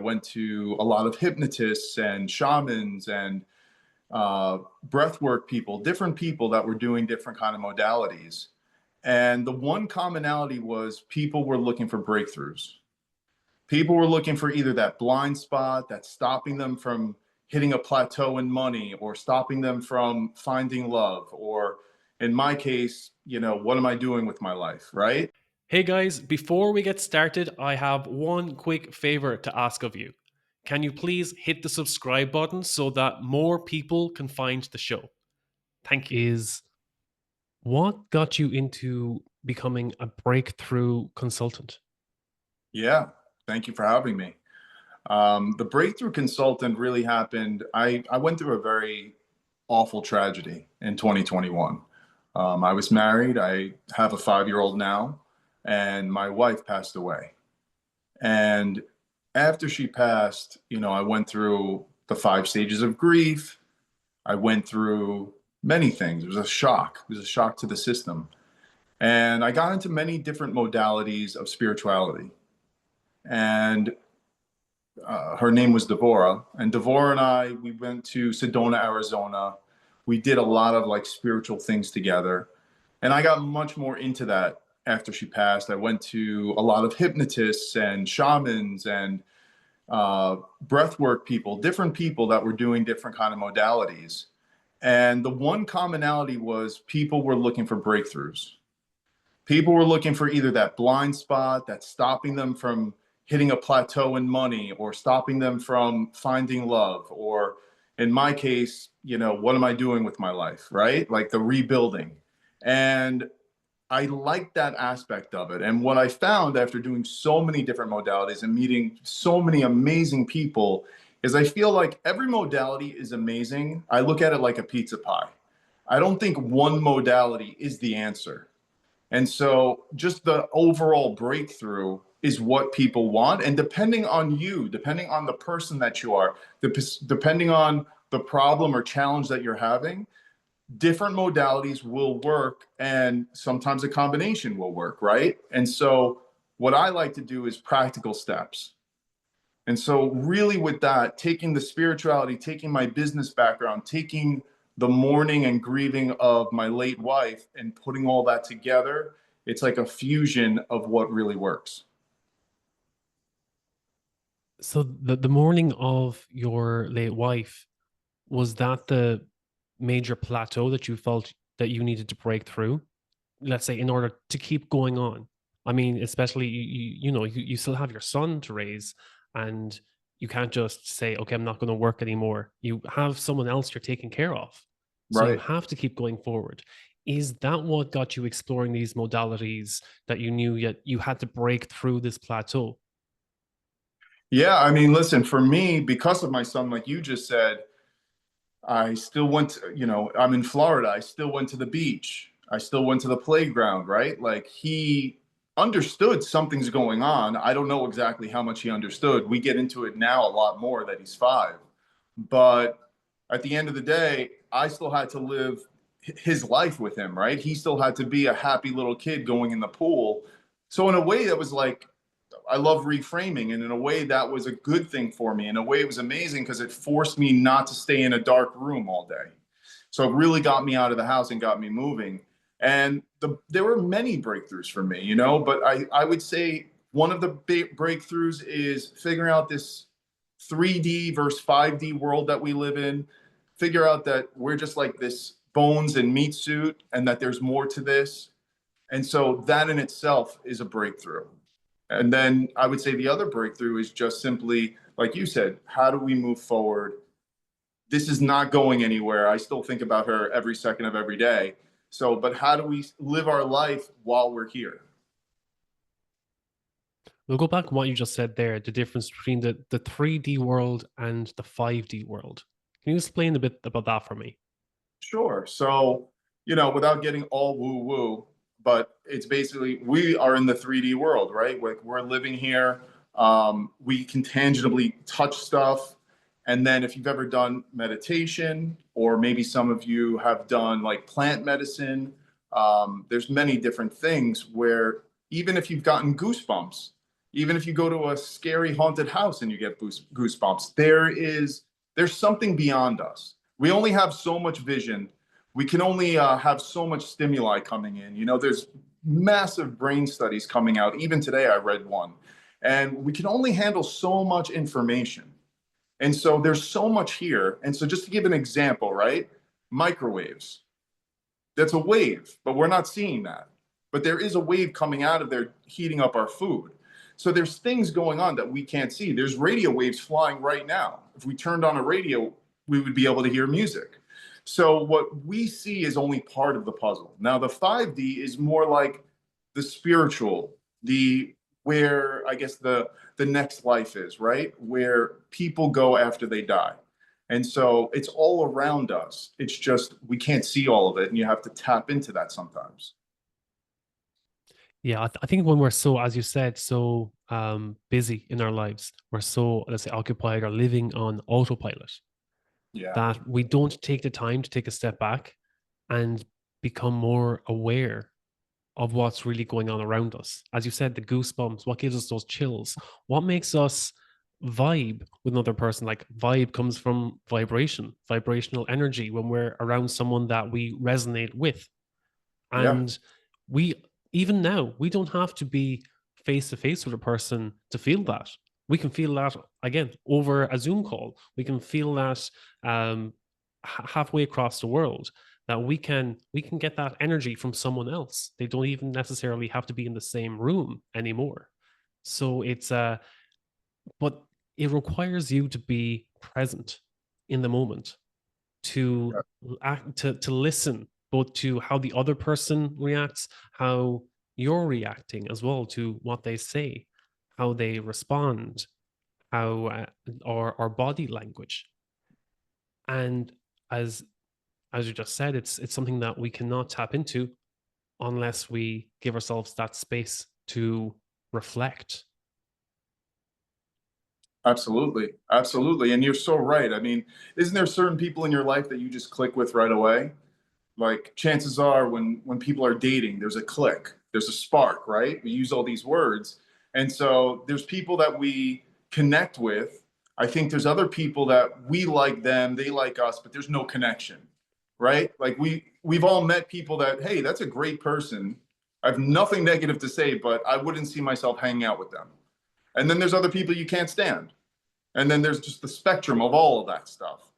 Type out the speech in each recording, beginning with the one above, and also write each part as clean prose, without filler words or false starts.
went to a lot of hypnotists and shamans and breathwork people that were doing different kind of modalities. And the one commonality was people were looking for breakthroughs. People were looking for either that blind spot that's stopping them from hitting a plateau in money, or stopping them from finding love, or in my case, what am I doing with my life, right? Hey guys, before we get started, I have one quick favor to ask of you. Can you please hit the subscribe button so that more people can find the show? Thank you. Is what got you into becoming a breakthrough consultant? Yeah, thank you for having me. The breakthrough consultant really happened. I went through a very awful tragedy in 2021. I was married. I have a 5-year-old now, and my wife passed away. And after she passed, I went through the 5 stages of grief. I went through many things. It was a shock. It was a shock to the system. And I got into many different modalities of spirituality. And her name was Devorah. And Devorah and I, we went to Sedona, Arizona. We did a lot of like spiritual things together. And I got much more into that after she passed. I went to a lot of hypnotists and shamans and breathwork people that were doing different kind of modalities. And the one commonality was people were looking for breakthroughs. People were looking for either that blind spot that's stopping them from hitting a plateau in money, or stopping them from finding love, or in my case, what am I doing with my life, right? Like the rebuilding. And I liked that aspect of it. And what I found after doing so many different modalities and meeting so many amazing people is I feel like every modality is amazing. I look at it like a pizza pie. I don't think one modality is the answer. And so just the overall breakthrough is what people want. And depending on you, depending on the person that you are, depending on the problem or challenge that you're having, different modalities will work, and sometimes a combination will work, right? And so what I like to do is practical steps. And so really with that, taking the spirituality, taking my business background, taking the mourning and grieving of my late wife and putting all that together, it's like a fusion of what really works. So the morning of your late wife, was that the major plateau that you felt that you needed to break through? Let's say in order to keep going on. I mean, especially you still have your son to raise, and you can't just say, okay, I'm not going to work anymore. You have someone else you're taking care of. So you Right. have to keep going forward. Is that what got you exploring these modalities, that you knew yet you had to break through this plateau? Yeah. I mean, listen, for me, because of my son, like you just said, I still went to, I'm in Florida. I still went to the beach. I still went to the playground, right? Like he understood something's going on. I don't know exactly how much he understood. We get into it now a lot more that he's 5. But at the end of the day, I still had to live his life with him, right? He still had to be a happy little kid going in the pool. So in a way that was like, I love reframing. And in a way, that was a good thing for me. In a way, it was amazing because it forced me not to stay in a dark room all day. So it really got me out of the house and got me moving. And there were many breakthroughs for me, but I would say one of the big breakthroughs is figuring out this 3D versus 5D world that we live in. Figure out that we're just like this bones and meat suit, and that there's more to this. And so that in itself is a breakthrough. And then I would say the other breakthrough is just simply, like you said, how do we move forward? This is not going anywhere. I still think about her every second of every day. So, but how do we live our life while we're here? We'll go back to what you just said there, the difference between the 3D world and the 5D world. Can you explain a bit about that for me? Sure. So, without getting all woo woo, but it's basically we are in the 3D world, right? Like we're living here. We can tangibly touch stuff. And then if you've ever done meditation, or maybe some of you have done like plant medicine, there's many different things where even if you've gotten goosebumps, Even if you go to a scary haunted house and you get goosebumps, there's something beyond us. We only have so much vision. We can only have so much stimuli coming in. You know, there's massive brain studies coming out. Even today, I read one, and we can only handle so much information. And so there's so much here. And so just to give an example, right? Microwaves. That's a wave, but we're not seeing that. But there is a wave coming out of there heating up our food. So there's things going on that we can't see. There's radio waves flying right now. If we turned on a radio, we would be able to hear music. So what we see is only part of the puzzle. Now the 5D is more like the spiritual, the where I guess the next life is, right? Where people go after they die. And so it's all around us. It's just we can't see all of it, and you have to tap into that sometimes. Yeah, I think when we're so, as you said, so busy in our lives, we're so, let's say, occupied or living on autopilot Yeah. that we don't take the time to take a step back and become more aware of what's really going on around us. As you said, the goosebumps, what gives us those chills, what makes us vibe with another person. Like vibe comes from vibration, vibrational energy when we're around someone that we resonate with. Yeah. And we, even now, we don't have to be face to face with a person to feel that. We can feel that again over a Zoom call. We can feel that halfway across the world, that we can get that energy from someone else. They don't even necessarily have to be in the same room anymore. So it's but it requires you to be present in the moment, to Yeah. act, to listen both to how the other person reacts, how you're reacting as well to what they say, how they respond, how or body language. And as as you just said, it's something that we cannot tap into unless we give ourselves that space to reflect. Absolutely. Absolutely. And you're so right. I mean, isn't there certain people in your life that you just click with right away? Like chances are when people are dating, there's a click, there's a spark, right? We use all these words. And so there's people that we connect with. I think there's other people that we like them, they like us, but there's no connection, right? Like we've all met people that, hey, that's a great person. I have nothing negative to say, but I wouldn't see myself hanging out with them. And then there's other people you can't stand. And then there's just the spectrum of all of that stuff.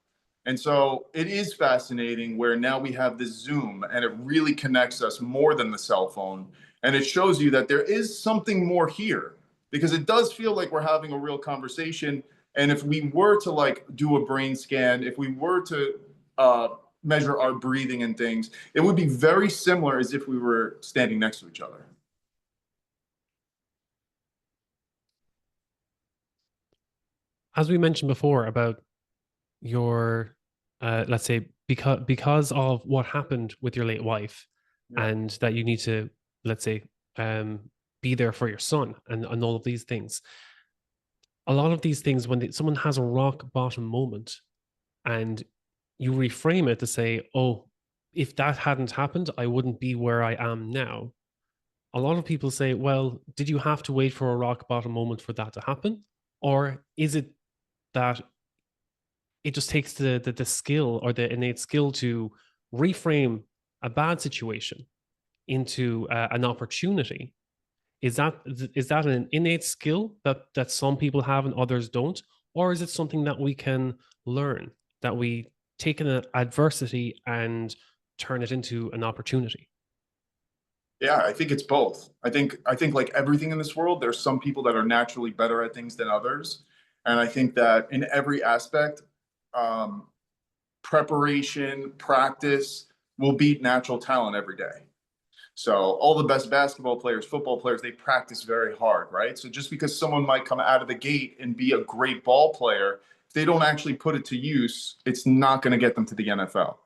And so it is fascinating where now we have this Zoom and it really connects us more than the cell phone. And it shows you that there is something more here because it does feel like we're having a real conversation. And if we were to like do a brain scan, if we were to uh, measure our breathing and things, it would be very similar as if we were standing next to each other. As we mentioned before about your let's say because of what happened with your late wife, Yeah. and that you need to, let's say, um be there for your son and all of these things, a lot of these things when someone has a rock bottom moment and you reframe it to say, oh, if that hadn't happened, I wouldn't be where I am now. A lot of people say, well, did you have to wait for a rock bottom moment for that to happen, or is it that it just takes the skill or the innate skill to reframe a bad situation into an opportunity? Is that an innate skill that some people have and others don't, or is it something that we can learn, that we take an adversity and turn it into an opportunity? Yeah, I think it's both. I think like everything in this world, there's some people that are naturally better at things than others. And I think that in every aspect, um, preparation, practice will beat natural talent every day. So all the best basketball players, football players, they practice very hard, right? So just because someone might come out of the gate and be a great ball player, if they don't actually put it to use, it's not going to get them to the NFL.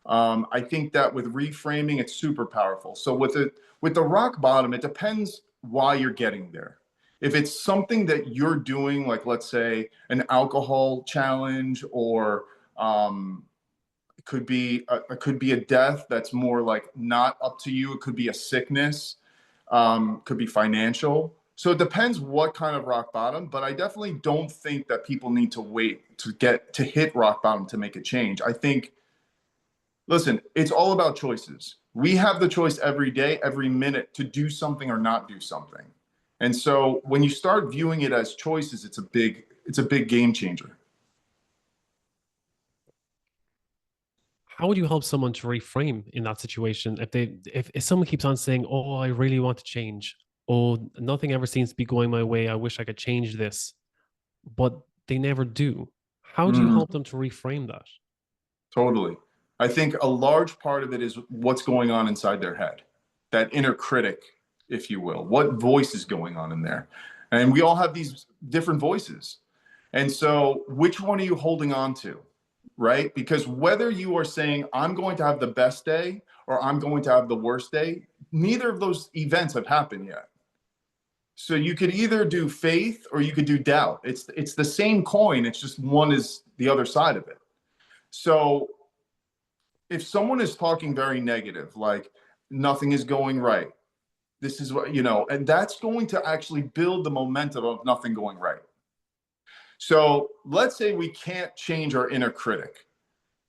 I think that with reframing, it's super powerful. So with the rock bottom, it depends why you're getting there. If it's something that you're doing, like let's say an alcohol challenge, or it could be a death that's more like not up to you. It could be a sickness, could be financial. So it depends what kind of rock bottom, but I definitely don't think that people need to wait to get to hit rock bottom to make a change. I think, listen, it's all about choices. We have the choice every day, every minute to do something or not do something. And so when you start viewing it as choices, it's a big game changer. How would you help someone to reframe in that situation if if someone keeps on saying, "Oh, I really want to change. Oh, nothing ever seems to be going my way. I wish I could change this," but they never do. How do you Mm, help them to reframe that? totally. I think a large part of it is what's going on inside their head, that inner critic, if you will. What voice is going on in there? And we all have these different voices. And so, which one are you holding on to? Right? Because whether you are saying, I'm going to have the best day or I'm going to have the worst day, neither of those events have happened yet. So you could either do faith or you could do doubt. It's the same coin. It's just one is the other side of it. So if someone is talking very negative, like nothing is going right, this is what, and that's going to actually build the momentum of nothing going right. So let's say we can't change our inner critic.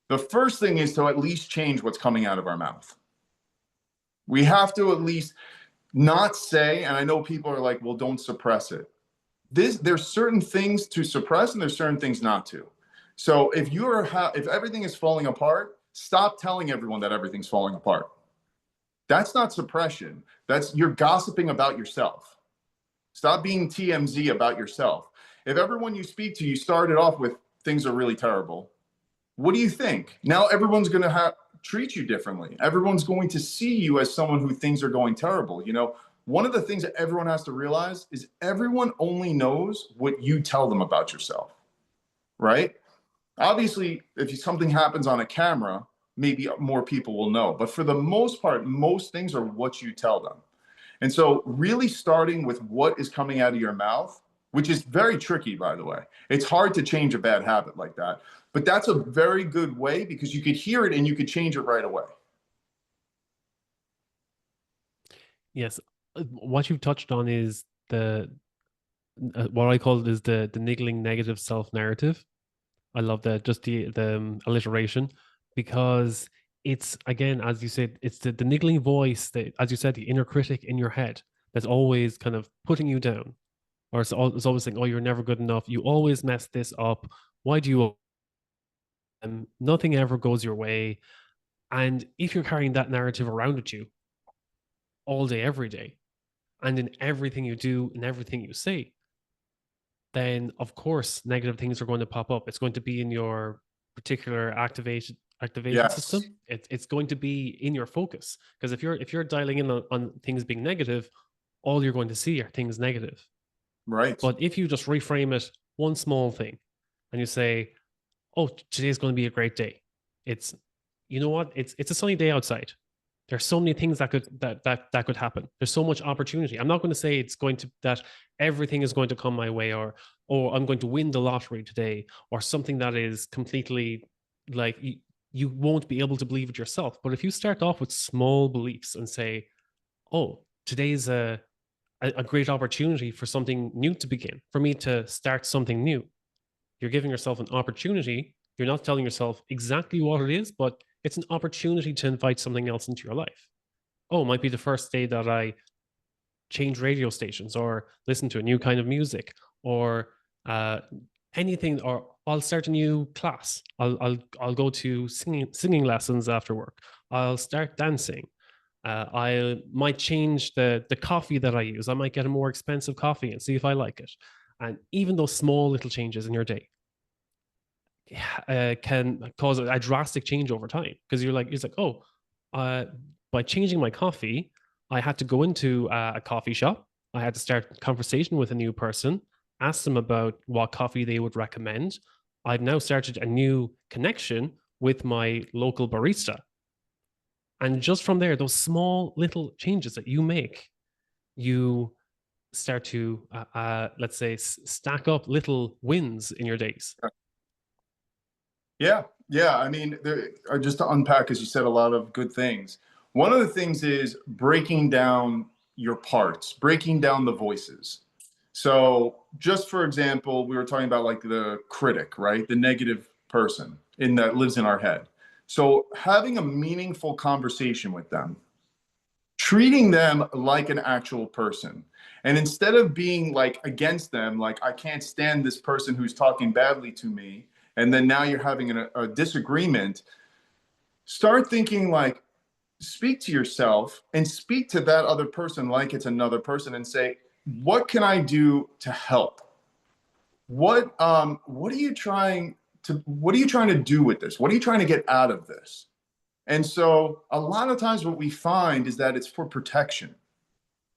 The first thing is to at least change what's coming out of our mouth. We have to at least not say, and I know people are like, well, don't suppress it. There's certain things to suppress and there's certain things not to. So if everything is falling apart, stop telling everyone that everything's falling apart. That's not suppression. That's you're gossiping about yourself. Stop being TMZ about yourself. If everyone you speak to, you started off with things are really terrible, what do you think? Now everyone's going to treat you differently. Everyone's going to see you as someone who things are going terrible. One of the things that everyone has to realize is everyone only knows what you tell them about yourself, right? Obviously, if something happens on a camera, maybe more people will know. But for the most part, most things are what you tell them. And so, really starting with what is coming out of your mouth, which is very tricky, by the way. It's hard to change a bad habit like that. But that's a very good way because you could hear it and you could change it right away. Yes, what you've touched on is the what I call is the niggling negative self narrative. I love that, just the alliteration, because it's again, as you said, it's the niggling voice that, as you said, the inner critic in your head that's always kind of putting you down, or it's always saying, "Oh, you're never good enough. You always mess this up. Why do you?" Nothing ever goes your way. And if you're carrying that narrative around with you all day, every day, and in everything you do and everything you say, then of course negative things are going to pop up. It's going to be in your particular activation Yes, system. It's going to be in your focus, because if you're dialing in on things being negative, all you're going to see are things negative. right, But if you just reframe it one small thing and you say, "Oh, today's going to be a great day," it's, you know what, it's a sunny day outside. There's so many things that could happen. There's so much opportunity. I'm not going to say it's going to that everything is going to come my way, or I'm going to win the lottery today, or something that is completely like you won't be able to believe it yourself. But if you start off with small beliefs and say, "Oh, today's a great opportunity for something new to begin, for me to start something new," you're giving yourself an opportunity. You're not telling yourself exactly what it is, but it's an opportunity to invite something else into your life. Oh, it might be the first day that I change radio stations or listen to a new kind of music, or uh, anything, or I'll start a new class. I'll go to singing lessons after work. I'll start dancing. I might change the coffee that I use. I might get a more expensive coffee and see if I like it. And even those small little changes in your day can cause a drastic change over time, because it's like, oh, uh, by changing my coffee, I had to go into a coffee shop. I had to start a conversation with a new person, ask them about what coffee they would recommend. I've now started a new connection with my local barista. And just from there, those small little changes that you make, you start to, let's say, stack up little wins in your days. yeah, yeah. I mean, just to unpack, as you said, a lot of good things. One of the things is breaking down your parts, breaking down the voices. So just for example, we were talking about like the critic, right? The negative person in that lives in our head. So having a meaningful conversation with them, treating them like an actual person. And instead of being like against them, like, I can't stand this person who's talking badly to me, and then now you're having a disagreement, start thinking like, speak to yourself and speak to that other person like it's another person and say, what can I do to help? What are you trying to do with this? What are you trying to get out of this? And so a lot of times what we find is that it's for protection.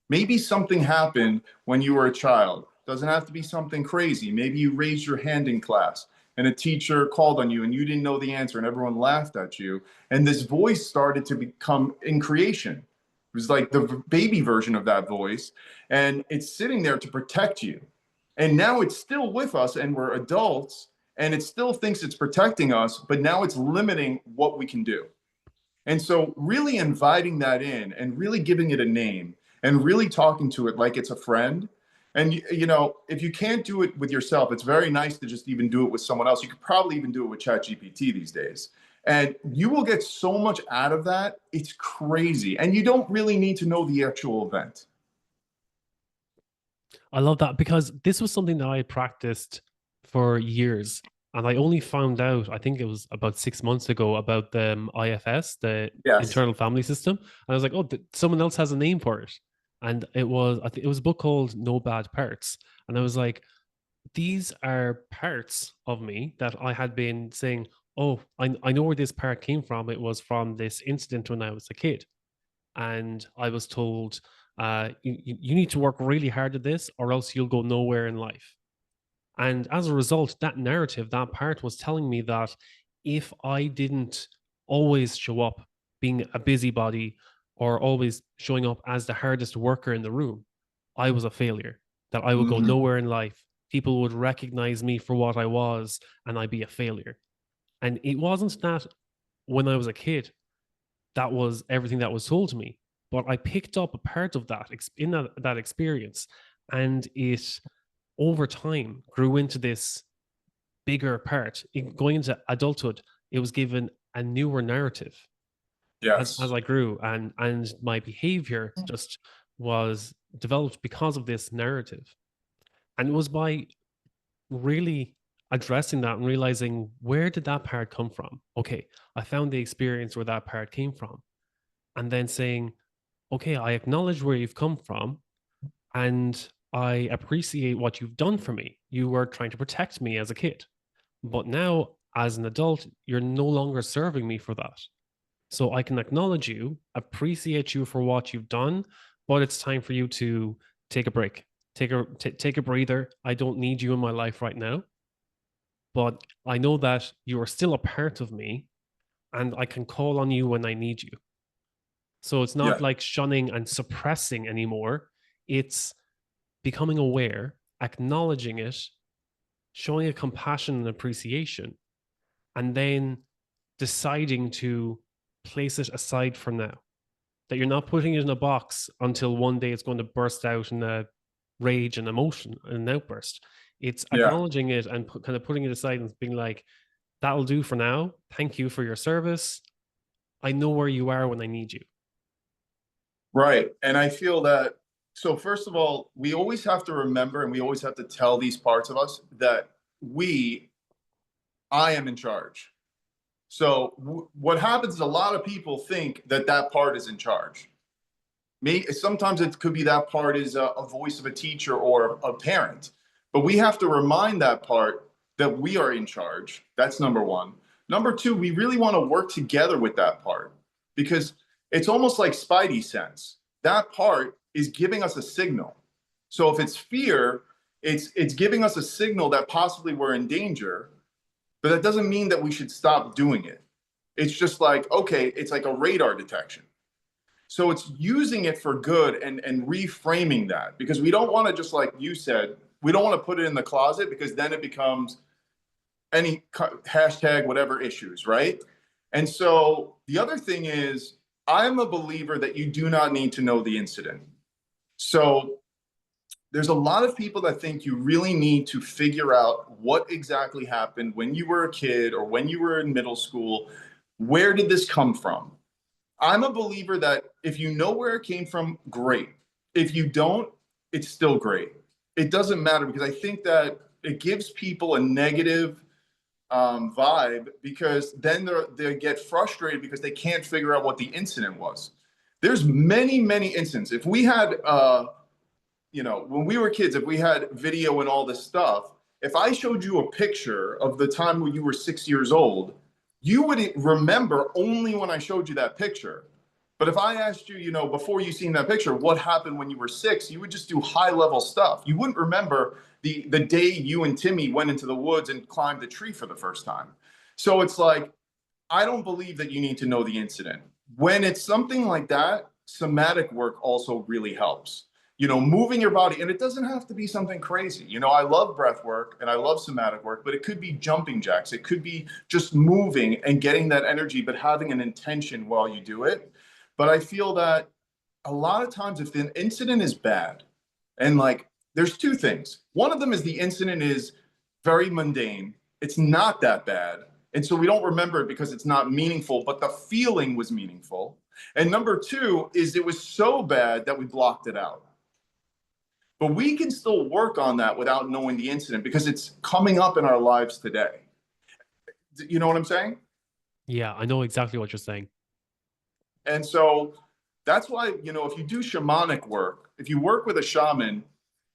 Maybe something happened when you were a child. Doesn't have to be something crazy. Maybe you raised your hand in class and a teacher called on you and you didn't know the answer and everyone laughed at you. And this voice started to become in creation. It was like the baby version of that voice. And it's sitting there to protect you. And now it's still with us and we're adults and it still thinks it's protecting us, but now it's limiting what we can do. And so really inviting that in and really giving it a name and really talking to it like it's a friend. And you know, if you can't do it with yourself, it's very nice to just even do it with someone else. You could probably even do it with ChatGPT these days. And you will get so much out of that. It's crazy. And you don't really need to know the actual event. I love that because this was something that I had practiced for years. And I only found out, I think it was about 6 months ago, about the IFS, the Yes. internal family system. And I was like, oh, someone else has a name for it. And it was, I think it was a book called No Bad Parts. And I was like, these are parts of me that I had been saying, oh, I know where this part came from. It was from this incident when I was a kid. And I was told, you need to work really hard at this or else you'll go nowhere in life. And as a result, that narrative, that part was telling me that if I didn't always show up being a busybody or always showing up as the hardest worker in the room, I was a failure, that I would go Mhm. nowhere in life. People would recognize me for what I was and I'd be a failure. And it wasn't that when I was a kid, that was everything that was told to me. But I picked up a part of that in that experience, and it over time grew into this bigger part. Going into adulthood, it was given a newer narrative as Yes. I grew, and my behavior just was developed because of this narrative. And it was by really addressing that and realizing, where did that part come from? Okay, I found the experience where that part came from, and then saying, okay, I acknowledge where you've come from and I appreciate what you've done for me. You were trying to protect me as a kid, but now as an adult, you're no longer serving me for that. So I can acknowledge you, appreciate you for what you've done, but it's time for you to take a break, take a breather. I don't need you in my life right now, but I know that you are still a part of me, and I can call on you when I need you. So it's not Yeah. like shunning and suppressing anymore. It's becoming aware, acknowledging it, showing a compassion and appreciation, and then deciding to place it aside for now. That you're not putting it in a box until one day it's going to burst out in a rage and emotion and an outburst. It's Yeah. acknowledging it and kind of putting it aside and being like, that'll do for now. Thank you for your service. I know where you are when I need you. Right. And I feel that, so first of all, we always have to remember and we always have to tell these parts of us that we, I am in charge. So what happens is a lot of people think that that part is in charge. Sometimes it could be that part is a voice of a teacher or a parent, but we have to remind that part that we are in charge. That's number one. Number two, we really want to work together with that part because it's almost like spidey sense. That part is giving us a signal. So if it's fear, it's giving us a signal that possibly we're in danger, but that doesn't mean that we should stop doing it. It's just like, okay, it's like a radar detection. So it's using it for good and reframing that because we don't want to, just like you said, we don't want to put it in the closet because then it becomes any hashtag whatever issues, right? And so the other thing is, I'm a believer that you do not need to know the incident. So there's a lot of people that think you really need to figure out what exactly happened when you were a kid or when you were in middle school. Where did this come from? I'm a believer that if you know where it came from, great. If you don't, it's still great. It doesn't matter, because I think that it gives people a negative vibe, because then they get frustrated because they can't figure out what the incident was. There's many incidents. If we had when we were kids, if we had video and all this stuff, if I showed you a picture of the time when you were 6 years old, you would remember only when I showed you that picture. But if I asked you, before you seen that picture, what happened when you were 6, you would just do high level stuff. You wouldn't remember the day you and Timmy went into the woods and climbed the tree for the first time. So it's like, I don't believe that you need to know the incident. When it's something like that, somatic work also really helps. Moving your body, and it doesn't have to be something crazy. I love breath work and I love somatic work, but it could be jumping jacks. It could be just moving and getting that energy, but having an intention while you do it. But I feel that a lot of times, if the incident is bad, and like, there's two things. One of them is the incident is very mundane. It's not that bad. And so we don't remember it because it's not meaningful, but the feeling was meaningful. And number two is it was so bad that we blocked it out. But we can still work on that without knowing the incident, because it's coming up in our lives today. You know what I'm saying? Yeah, I know exactly what you're saying. And so that's why, if you do shamanic work, if you work with a shaman,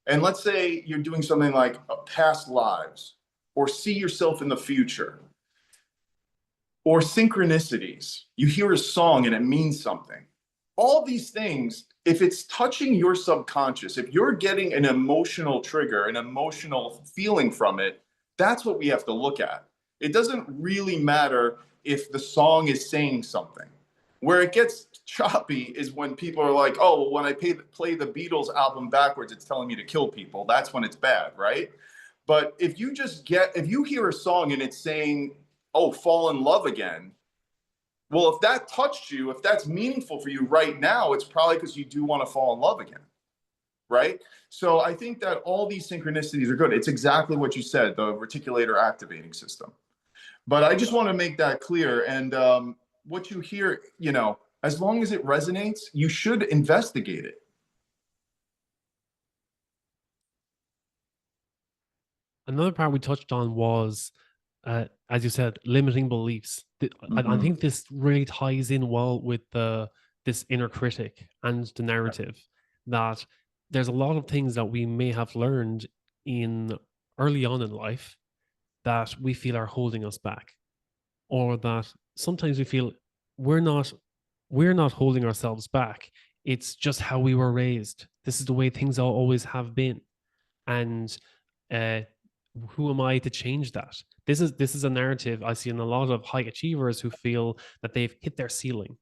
and let's say you're doing something like past lives, or see yourself in the future, or synchronicities, you hear a song and it means something. All these things, if it's touching your subconscious, if you're getting an emotional trigger, an emotional feeling from it, that's what we have to look at. It doesn't really matter if the song is saying something. Where it gets choppy is when people are like, oh, well, when I play the Beatles album backwards, it's telling me to kill people. That's when it's bad, right? But if you hear a song and it's saying, oh, fall in love again, well, if that touched you, if that's meaningful for you right now, it's probably because you do want to fall in love again, right? So I think that all these synchronicities are good. It's exactly what you said, the reticulator activating system. But I just want to make that clear. And what you hear, as long as it resonates, you should investigate it. Another part we touched on was, as you said, limiting beliefs. I Mm-hmm. think this really ties in well with this inner critic and the narrative, that there's a lot of things that we may have learned in early on in life that we feel are holding us back, or that sometimes we feel we're not we're not holding ourselves back. It's just how we were raised. This is the way things always have been, and uh, who am I to change that? This is a narrative I see in a lot of high achievers who feel that they've hit their ceiling,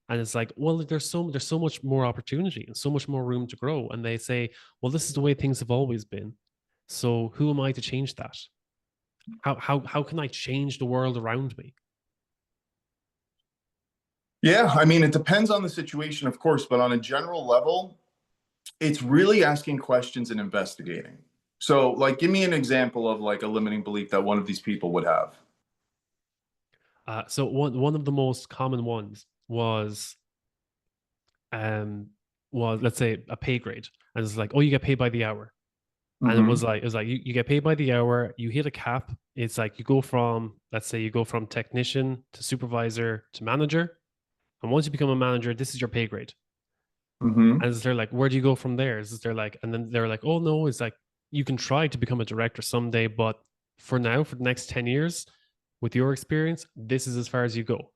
and it's like, well, there's so much more opportunity and so much more room to grow, and they say, well, this is the way things have always been. So who am I to change that? How can I change the world around me? Yeah, I mean, it depends on the situation, of course, but on a general level, it's really asking questions and investigating. So, like, give me an example of like a limiting belief that one of these people would have. So one of the most common ones um was, let's say, a pay grade, and it's like, oh, you get paid by the hour. And Mm-hmm. it was like you get paid by the hour, you hit a cap. It's like you go from, let's say, you go from technician to supervisor to manager, and once you become a manager, this is your pay grade. Mm-hmm. And they're like, where do you go from there? Is they're like, and then they're like, oh no, it's like you can try to become a director someday, but for now, for the next 10 years, with your experience, this is as far as you go.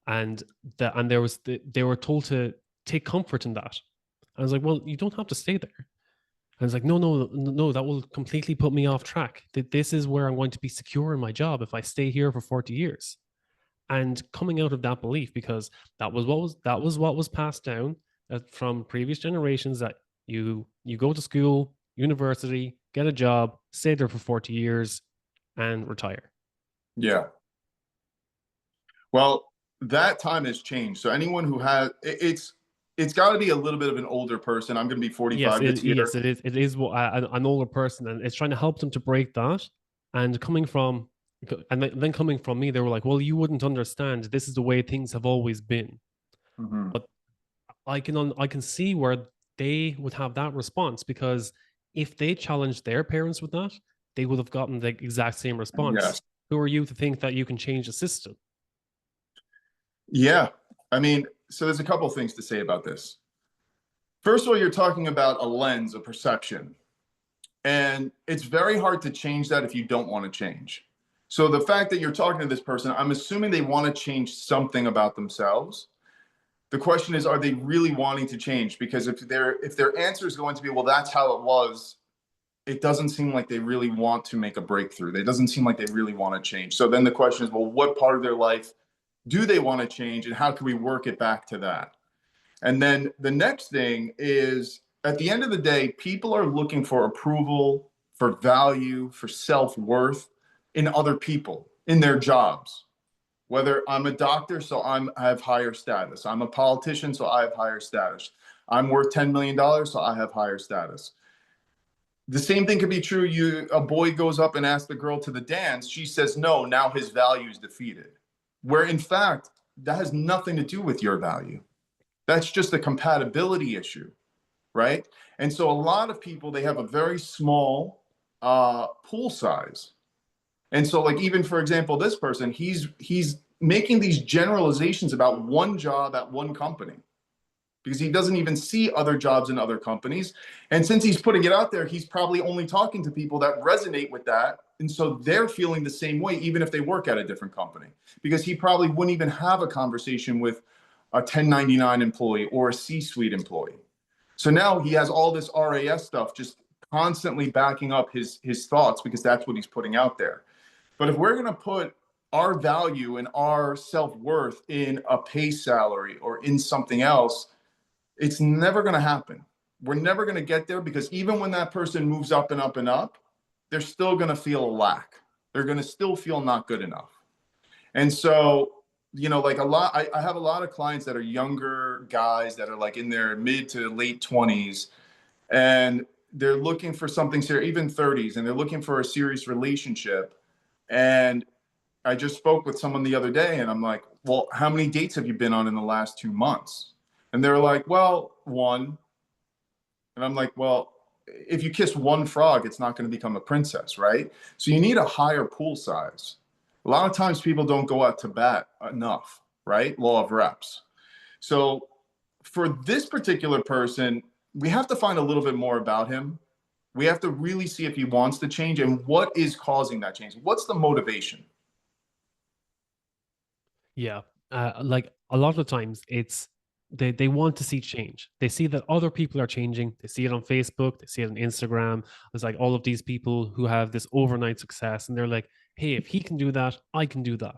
And they were told to take comfort in that. I was like, well, you don't have to stay there. I was like, no, that will completely put me off track. That this is where I'm going to be secure in my job if I stay here for 40 years. And coming out of that belief, because that was what was passed down from previous generations, that you go to school, university, get a job, stay there for 40 years, and retire. Yeah. Well, that time has changed. So anyone who has it's it's got to be a little bit of an older person. I'm going to be 45 this Yes, year. it is. It is an older person, and it's trying to help them to break that. And coming from, and then coming from me, they were like, "Well, you wouldn't understand. This is the way things have always been." Hmm. But I can see where they would have that response, because if they challenged their parents with that, they would have gotten the exact same response. Yes. Who are you to think that you can change the system? Yeah. I mean, so there's a couple of things to say about this. First of all, you're talking about a lens, a perception, and it's very hard to change that if you don't want to change. So the fact that you're talking to this person, I'm assuming they want to change something about themselves. The question is, are they really wanting to change? Because if their answer is going to be, well, that's how it was, it doesn't seem like they really want to make a breakthrough. It doesn't seem like they really want to change. So then the question is, well, what part of their life do they want to change, and how can we work it back to that? And then the next thing is, at the end of the day, people are looking for approval, for value, for self-worth in other people, in their jobs. Whether I'm a doctor, so I have higher status. I'm a politician, so I have higher status. I'm worth $10 million, so I have higher status. The same thing could be true. A boy goes up and asks the girl to the dance. She says no. Now his value is defeated. Where in fact, that has nothing to do with your value. That's just a compatibility issue, right? And so a lot of people, they have a very small pool size. And so, like, even for example, this person, he's making these generalizations about one job at one company because he doesn't even see other jobs in other companies. And since he's putting it out there, he's probably only talking to people that resonate with that. And so they're feeling the same way, even if they work at a different company, because he probably wouldn't even have a conversation with a 1099 employee or a C-suite employee. So now he has all this RAS stuff just constantly backing up his thoughts because that's what he's putting out there. But if we're going to put our value and our self-worth in a pay salary or in something else, it's never going to happen. We're never going to get there because even when that person moves up and up and up, they're still going to feel a lack. They're going to still feel not good enough. And so, like I have a lot of clients that are younger guys that are like in their mid to late 20s, and they're looking for something serious, even 30s, and they're looking for a serious relationship. And I just spoke with someone the other day, and I'm like, well, how many dates have you been on in the last 2 months? And they're like, well, one. And I'm like, well, if you kiss one frog, it's not going to become a princess, right? So you need a higher pool size. A lot of times people don't go out to bat enough, right? Law of reps. So for this particular person, we have to find a little bit more about him. We have to really see if he wants to change and what is causing that change. What's the motivation? Yeah. Like a lot of the times it's they want to see change. They see that other people are changing. They see it on Facebook, they see it on Instagram. There's like all of these people who have this overnight success, and they're like, hey, if he can do that, I can do that.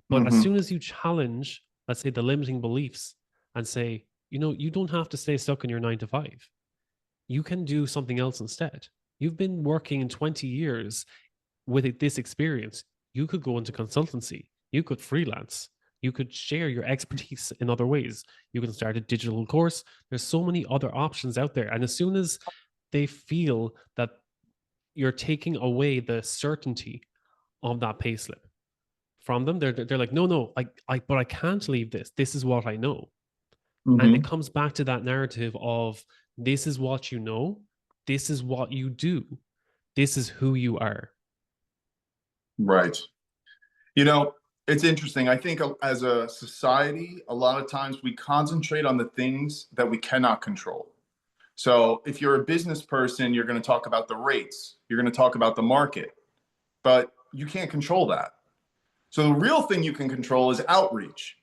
But as Mm-hmm. soon as you challenge, let's say, the limiting beliefs and say, you don't have to stay stuck in your 9 to 5. You can do something else instead. You've been working 20 years with this experience. You could go into consultancy, you could freelance, you could share your expertise in other ways. You can start a digital course. There's so many other options out there. And as soon as they feel that you're taking away the certainty of that payslip from them, they're like, no, but I can't leave this. This is what I know. And it Mm-hmm. comes back to that narrative of this is what you know, this is what you do, this is who you are. Right. You know, it's interesting. I think as a society, a lot of times we concentrate on the things that we cannot control. So if you're a business person, you're going to talk about the rates, you're going to talk about the market, but you can't control that. So the real thing you can control is outreach.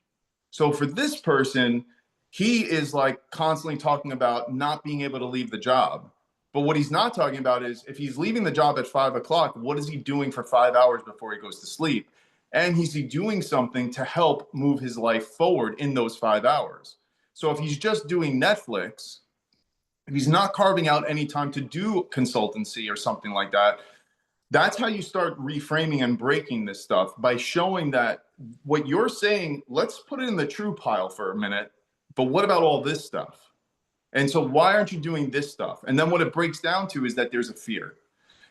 So for this person, he is like constantly talking about not being able to leave the job. But what he's not talking about is if he's leaving the job at 5 o'clock, what is he doing for 5 hours before he goes to sleep? And is he doing something to help move his life forward in those 5 hours? So if he's just doing Netflix, if he's not carving out any time to do consultancy or something like that, that's how you start reframing and breaking this stuff by showing that what you're saying, let's put it in the true pile for a minute. but what about all this stuff? And so why aren't you doing this stuff? And then what it breaks down to is that there's a fear.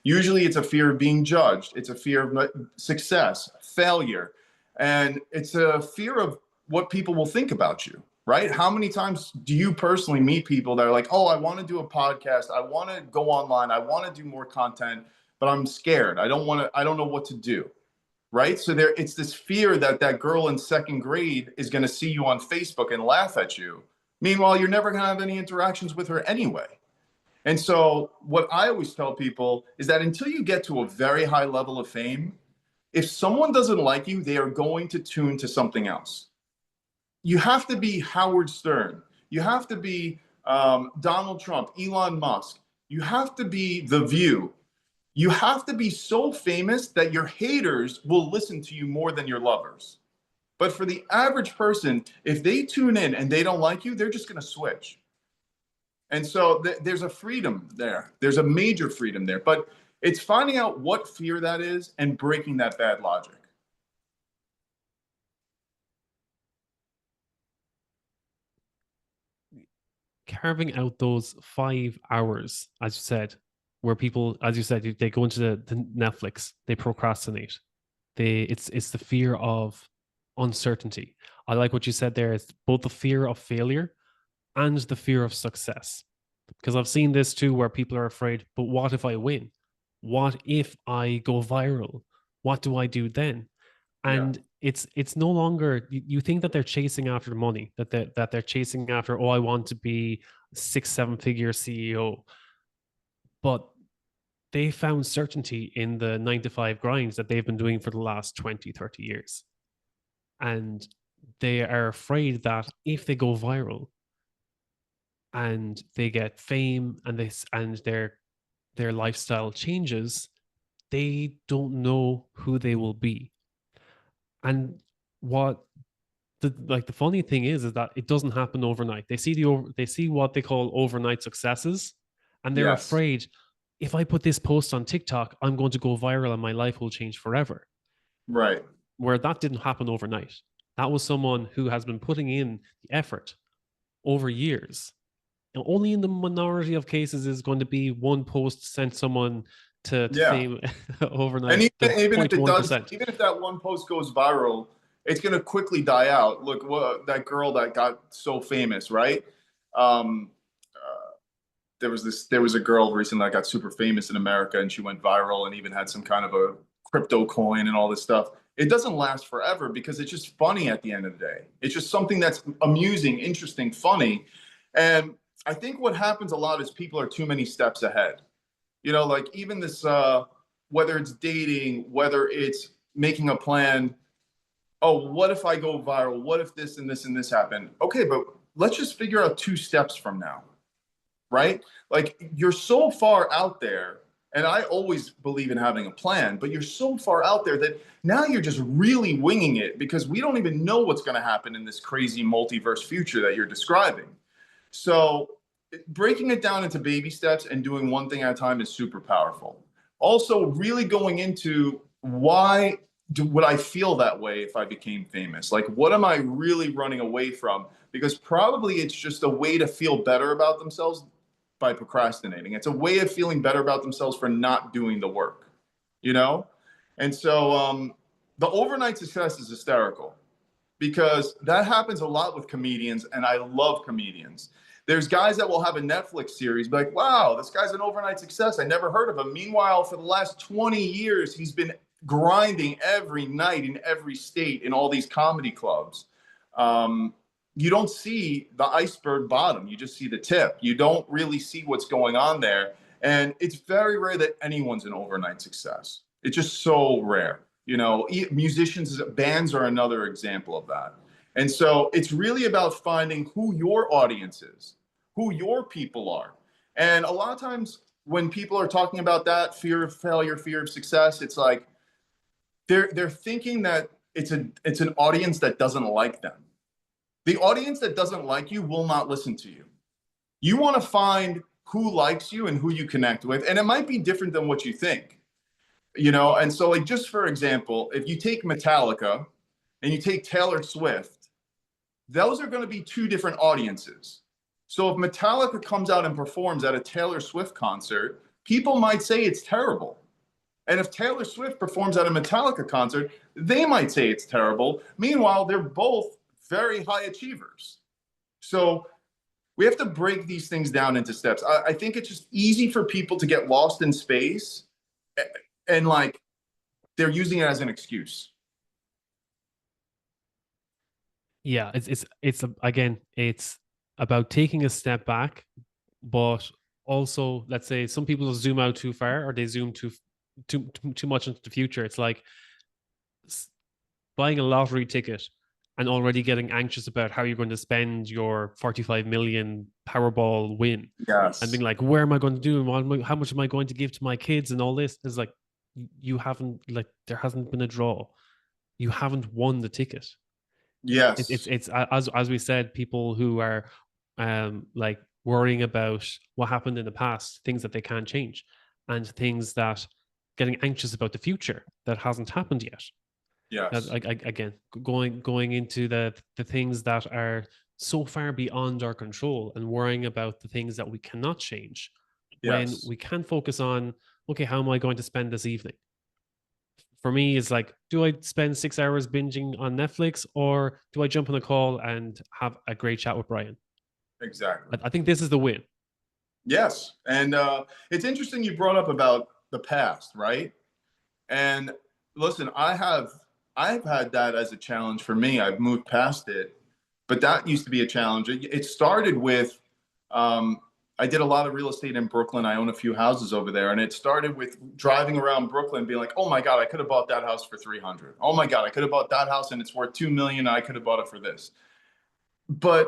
Usually it's a fear of being judged. It's a fear of success, failure. And it's a fear of what people will think about you, right? How many times do you personally meet people that are like, oh, I want to do a podcast. I want to go online. I want to do more content, but I'm scared. I don't know what to do. Right. So it's this fear that that girl in second grade is going to see you on Facebook and laugh at you. Meanwhile, you're never going to have any interactions with her anyway. And so what I always tell people is that until you get to a very high level of fame, if someone doesn't like you, they are going to tune to something else. You have to be Howard Stern. You have to be Donald Trump, Elon Musk. You have to be The View. You have to be so famous that your haters will listen to you more than your lovers. But for the average person, if they tune in and they don't like you, they're just going to switch. And so there's a freedom there. There's a major freedom there. But it's finding out what fear that is and breaking that bad logic. Carving out those 5 hours, as you said, where people, as you said, they go into the Netflix, they procrastinate. It's the fear of uncertainty. I like what you said there. It's both the fear of failure and the fear of success. Because I've seen this too, where people are afraid, but what if I win? What if I go viral? What do I do then? Yeah. And it's no longer, you think that they're chasing after the money, that they're chasing after, oh, I want to be 6 7 figure CEO, but they found certainty in the 9 to 5 grinds that they've been doing for the last 20 30 years, and they are afraid that if they go viral and they get fame and this and their lifestyle changes, they don't know who they will be. And what the funny thing is that it doesn't happen overnight. They see what they call overnight successes, and they're Yes. afraid, if I put this post on TikTok, I'm going to go viral and my life will change forever. Right. Where that didn't happen overnight. That was someone who has been putting in the effort over years. And only in the minority of cases is going to be one post sent someone to Yeah. fame And overnight. The even if it does, 0.1%. even if that one post goes viral, it's going to quickly die out. Look, that girl that got so famous, right? Um, there was a girl recently that got super famous in America, and she went viral and even had some kind of a crypto coin and all this stuff. It doesn't last forever because it's just funny at the end of the day. It's just something that's amusing, interesting, funny. And I think what happens a lot is people are too many steps ahead. Like even this, whether it's dating, whether it's making a plan. Oh, what if I go viral? What if this and this and this happen? Okay, but let's just figure out 2 steps from now, right? Like you're so far out there, and I always believe in having a plan, but you're so far out there that now you're just really winging it because we don't even know what's going to happen in this crazy multiverse future that you're describing. So breaking it down into baby steps and doing one thing at a time is super powerful. Also, really going into why would I feel that way if I became famous? Like, what am I really running away from? Because probably it's just a way to feel better about themselves by procrastinating. It's a way of feeling better about themselves for not doing the work, you know? And so the overnight success is hysterical because that happens a lot with comedians, and I love comedians. There's guys that will have a Netflix series, be like, wow, this guy's an overnight success. I never heard of him. Meanwhile, for the last 20 years, he's been grinding every night in every state in all these comedy clubs. You don't see the iceberg bottom. You just see the tip. You don't really see what's going on there. And it's very rare that anyone's an overnight success. It's just so rare. Musicians, bands are another example of that. And so it's really about finding who your audience is, who your people are. And a lot of times when people are talking about that fear of failure, fear of success, it's like they're thinking that it's an audience that doesn't like them. The audience that doesn't like you will not listen to you. You want to find who likes you and who you connect with. And it might be different than what you think, And so, like, just for example, if you take Metallica and you take Taylor Swift, those are going to be two different audiences. So if Metallica comes out and performs at a Taylor Swift concert, people might say it's terrible. And if Taylor Swift performs at a Metallica concert, they might say it's terrible. Meanwhile, they're both very high achievers. So we have to break these things down into steps. I think it's just easy for people to get lost in space and like they're using it as an excuse. Yeah, again, it's about taking a step back, but also, let's say some people zoom out too far, or they zoom too much into the future. It's like buying a lottery ticket and already getting anxious about how you're going to spend your 45 million Powerball win, and Yes. being like, where am I going to do? How much am I going to give to my kids? And all this is like, you haven't, like, there hasn't been a draw. You haven't won the ticket. Yes. It's as we said, people who are like worrying about what happened in the past, things that they can't change, and things that getting anxious about the future that hasn't happened yet. Yes. Again, going into the things that are so far beyond our control, and worrying about the things that we cannot change, when Yes. we can focus on, okay, how am I going to spend this evening? For me, is like, do I spend 6 hours binging on Netflix, or do I jump on a call and have a great chat with Bryan? Exactly. I think this is the win. Yes. And it's interesting you brought up about the past, right? And listen, I've had that as a challenge for me. I've moved past it, but that used to be a challenge. It started with um, I did a lot of real estate in Brooklyn. I own a few houses over there, and it started with driving around Brooklyn, being like, "Oh my God, I could have bought that house for 300. Oh my God, I could have bought that house, and it's worth 2 million. I could have bought it for this." But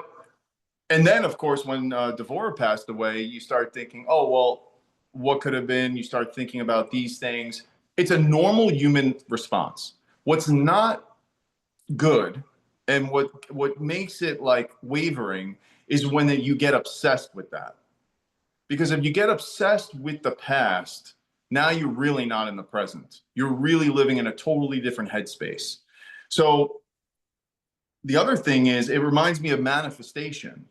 and then, of course, when Devora passed away, you start thinking, "Oh well, what could have been?" You start thinking about these things. It's a normal human response. What's not good, and what makes it like wavering, is when you get obsessed with that. Because if you get obsessed with the past, now you're really not in the present. You're really living in a totally different headspace. So the other thing is, it reminds me of manifestation.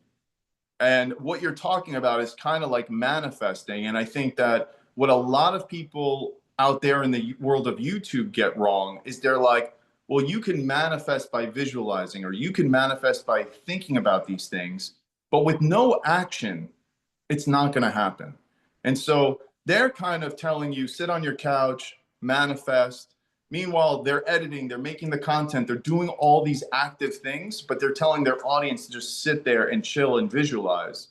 And what you're talking about is kind of like manifesting. And I think that what a lot of people out there in the world of YouTube get wrong is they're like, well, you can manifest by visualizing, or you can manifest by thinking about these things, but with no action, it's not going to happen. And so they're kind of telling you, sit on your couch, manifest. Meanwhile, they're editing, they're making the content, they're doing all these active things, but they're telling their audience to just sit there and chill and visualize.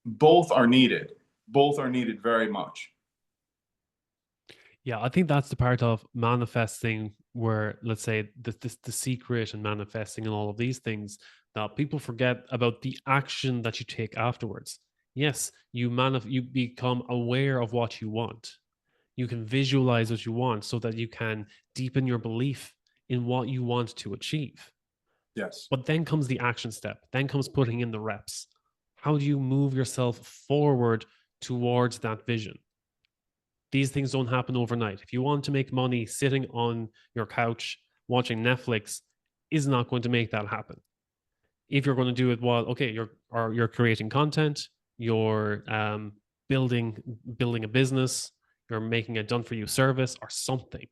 Both are needed. Both are needed very much. Yeah, I think that's the part of manifesting where, let's say, the secret and manifesting and all of these things, that people forget about the action that you take afterwards. Yes, you become aware of what you want. You can visualize what you want, so that you can deepen your belief in what you want to achieve. Yes. But then comes the action step. Then comes putting in the reps. How do you move yourself forward towards that vision? These things don't happen overnight. If you want to make money sitting on your couch watching Netflix, is not going to make that happen. If you're going to do it while, okay, you're creating content, you're building building a business, you're making a done for you service or something,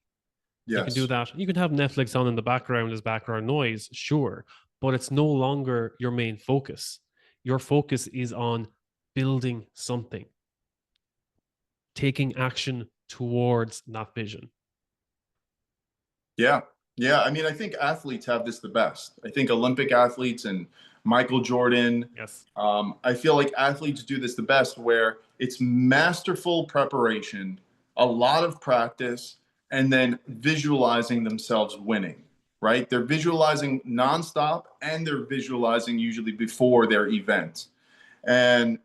you can do Yes. that. You can have Netflix on in the background as background noise, sure, but it's no longer your main focus. Your focus is on building something, taking action towards that vision. Yeah. Yeah. I mean, I think athletes have this the best. I think Olympic athletes and Michael Jordan, Yes. I feel like athletes do this the best, where it's masterful preparation, a lot of practice, and then visualizing themselves winning, right? They're visualizing nonstop, and they're visualizing usually before their event. And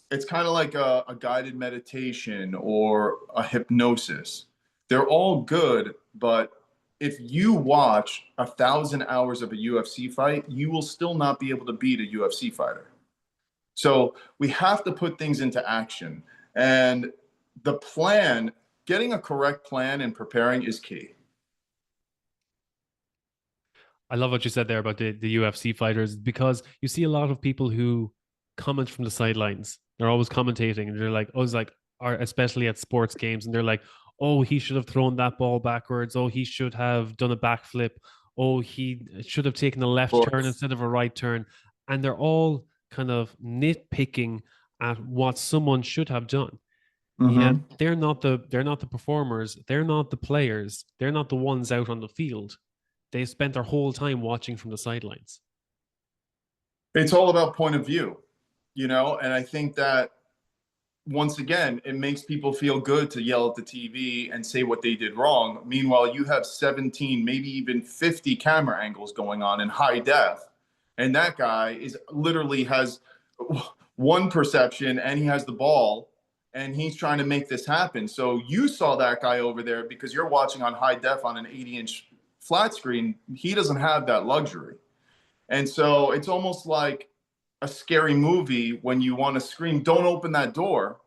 it's kind of like a guided meditation or a hypnosis. They're all good, but if you watch 1,000 hours of a UFC fight, you will still not be able to beat a UFC fighter. So we have to put things into action. And the plan, getting a correct plan and preparing is key. I love what you said there about the UFC fighters, because you see a lot of people who comment from the sidelines. They're always commentating and they're like, oh, it's like, or especially at sports games, and they're like, oh, he should have thrown that ball backwards. Oh, he should have done a backflip. Oh, he should have taken a left turn Course. instead of a right turn. And they're all kind of nitpicking at what someone should have done. Yet Hmm. they're not the performers, they're not the players, they're not the ones out on the field. They spent their whole time watching from the sidelines. It's all about point of view, and I think that once again, it makes people feel good to yell at the TV and say what they did wrong. Meanwhile, you have 17, maybe even 50 camera angles going on in high def. And that guy is literally has one perception and he has the ball and he's trying to make this happen. So you saw that guy over there because you're watching on high def on an 80-inch flat screen. He doesn't have that luxury. And so it's almost like a scary movie when you want to scream, don't open that door.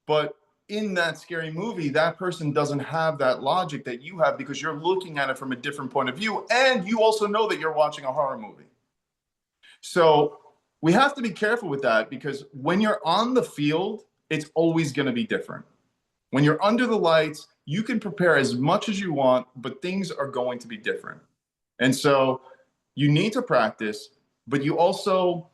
But in that scary movie, that person doesn't have that logic that you have because you're looking at it from a different point of view. And you also know that you're watching a horror movie. So we have to be careful with that because when you're on the field, it's always going to be different. When you're under the lights, you can prepare as much as you want, but things are going to be different. And so you need to practice, but you also,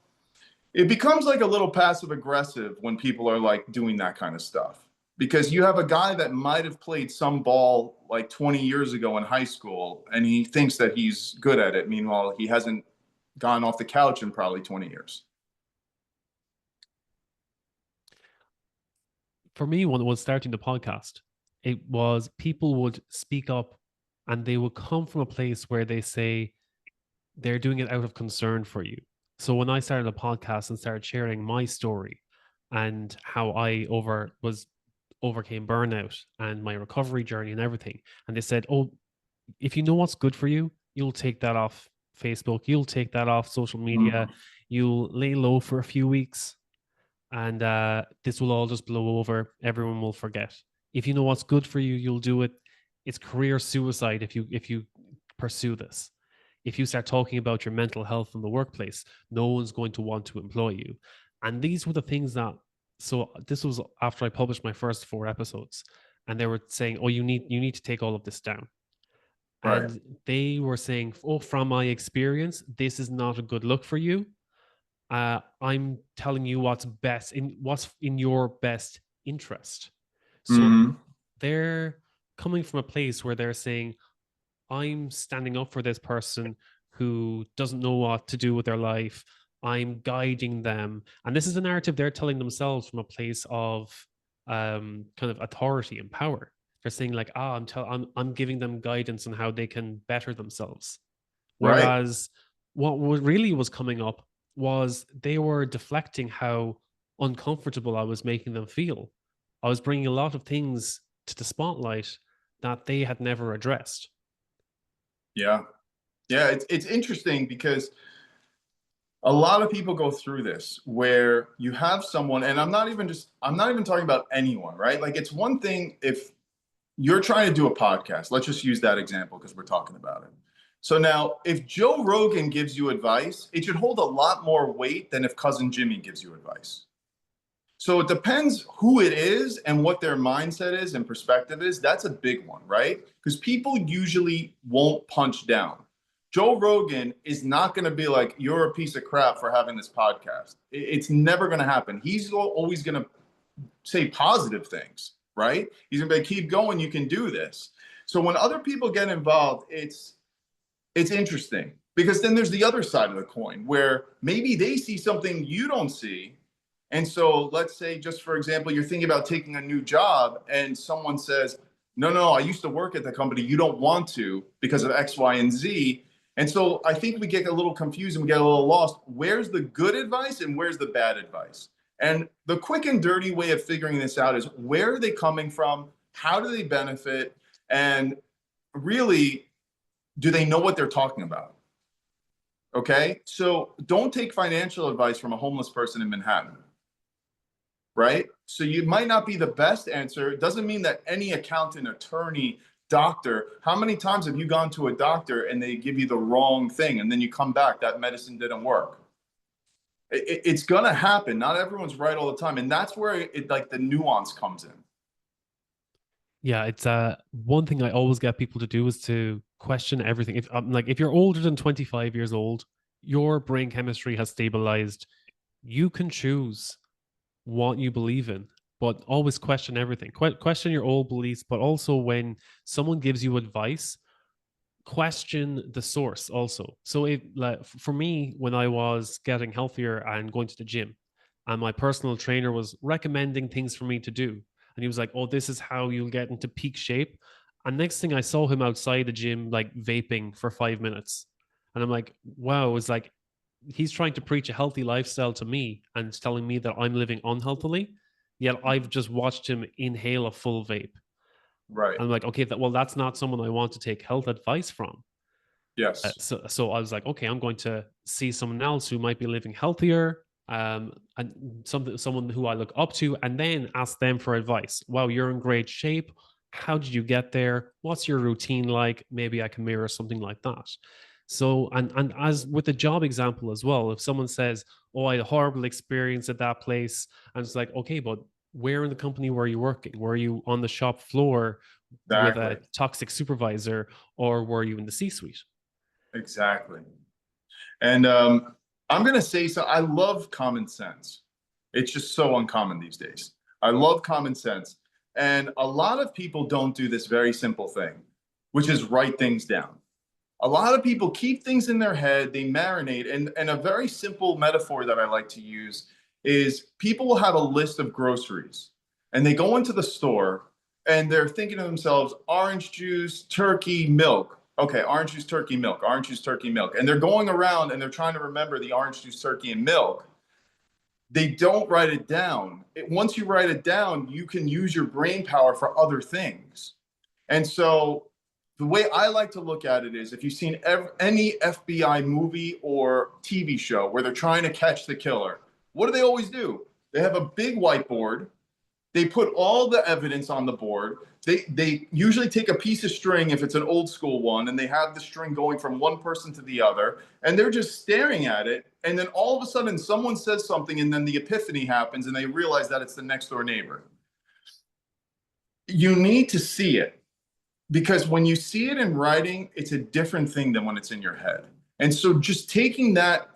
it becomes like a little passive aggressive when people are like doing that kind of stuff because you have a guy that might have played some ball like 20 years ago in high school and he thinks that he's good at it. Meanwhile, he hasn't gone off the couch in probably 20 years. For me, when it was starting the podcast, it was people would speak up and they would come from a place where they say they're doing it out of concern for you. So when I started a podcast and started sharing my story and how overcame burnout and my recovery journey and everything, and they said, "Oh, if you know what's good for you, you'll take that off Facebook, you'll take that off social media, Mm, you'll lay low for a few weeks, and this will all just blow over. Everyone will forget. If you know what's good for you, you'll do it. It's career suicide if you pursue this. If you start talking about your mental health in the workplace, no one's going to want to employ you." And these were the things that. So this was after I published my first 4 episodes, and they were saying, "Oh, you need to take all of this down." right. And they were saying, "Oh, from my experience, this is not a good look for you. I'm telling you what's in your best interest." So Mm-hmm. they're coming from a place where they're saying, I'm standing up for this person who doesn't know what to do with their life. I'm guiding them. And this is a narrative they're telling themselves from a place of kind of authority and power. They're saying like, I'm giving them guidance on how they can better themselves. Right. Whereas what really was coming up was they were deflecting how uncomfortable I was making them feel. I was bringing a lot of things to the spotlight that they had never addressed. Yeah. Yeah. It's interesting because a lot of people go through this where you have someone, and I'm not even talking about anyone, right? Like it's one thing if you're trying to do a podcast. Let's just use that example because we're talking about it. So now, if Joe Rogan gives you advice, it should hold a lot more weight than if Cousin Jimmy gives you advice. So it depends who it is and what their mindset is and perspective is. That's a big one, right? Because people usually won't punch down. Joe Rogan is not going to be like, you're a piece of crap for having this podcast. It's never going to happen. He's always going to say positive things, right? He's going to be like, keep going, you can do this. So when other people get involved, it's interesting because then there's the other side of the coin where maybe they see something you don't see. And so let's say, just for example, you're thinking about taking a new job and someone says, no, no, I used to work at the company. You don't want to because of X, Y, and Z. And so I think we get a little confused and we get a little lost. Where's the good advice and where's the bad advice? And the quick and dirty way of figuring this out is where are they coming from? How do they benefit? And really, do they know what they're talking about? Okay. So don't take financial advice from a homeless person in Manhattan, right? So you might not be the best answer. It doesn't mean that any accountant, attorney, doctor. How many times have you gone to a doctor and they give you the wrong thing and then you come back, that medicine didn't work? It's going to happen. Not everyone's right all the time. And that's where like the nuance comes in. Yeah, it's one thing I always get people to do is to question everything. If like if you're older than 25 years old, your brain chemistry has stabilized. You can choose what you believe in, but always question everything. Question your old beliefs, but also when someone gives you advice, question the source also. So if like for me, when I was getting healthier and going to the gym, and my personal trainer was recommending things for me to do, and he was like, "Oh, this is how you'll get into peak shape." And next thing I saw him outside the gym, like vaping for 5 minutes, and I'm like, "Wow!" It's like he's trying to preach a healthy lifestyle to me and telling me that I'm living unhealthily. Yet I've just watched him inhale a full vape. Right. I'm like, okay, well, that's not someone I want to take health advice from. Yes. So I was like, okay, I'm going to see someone else who might be living healthier, and someone who I look up to, and then ask them for advice. Wow, you're in great shape. How did you get there? What's your routine like? Maybe I can mirror something like that. So, and as with the job example as well, if someone says, "Oh, I had a horrible experience at that place," and it's like, okay, but where in the company were you working? Were you on the shop floor with Exactly. a toxic supervisor, or were you in the C-suite? Exactly. And I'm going to say so. I love common sense. It's just so uncommon these days. I love common sense. And a lot of people don't do this very simple thing, which is write things down. A lot of people keep things in their head, they marinate. And a very simple metaphor that I like to use is people will have a list of groceries and they go into the store and they're thinking to themselves, orange juice, turkey, milk. Okay, orange juice, turkey, milk, orange juice, turkey, milk. And they're going around and they're trying to remember the orange juice, turkey, and milk. They don't write it down. Once you write it down, you can use your brain power for other things. And so the way I like to look at it is if you've seen any FBI movie or TV show where they're trying to catch the killer, what do they always do? They have a big whiteboard. They put all the evidence on the board. They usually take a piece of string if it's an old school one, and they have the string going from one person to the other, and they're just staring at it. And then all of a sudden, someone says something, and then the epiphany happens, and they realize that it's the next door neighbor. You need to see it because when you see it in writing, it's a different thing than when it's in your head. And so just taking that,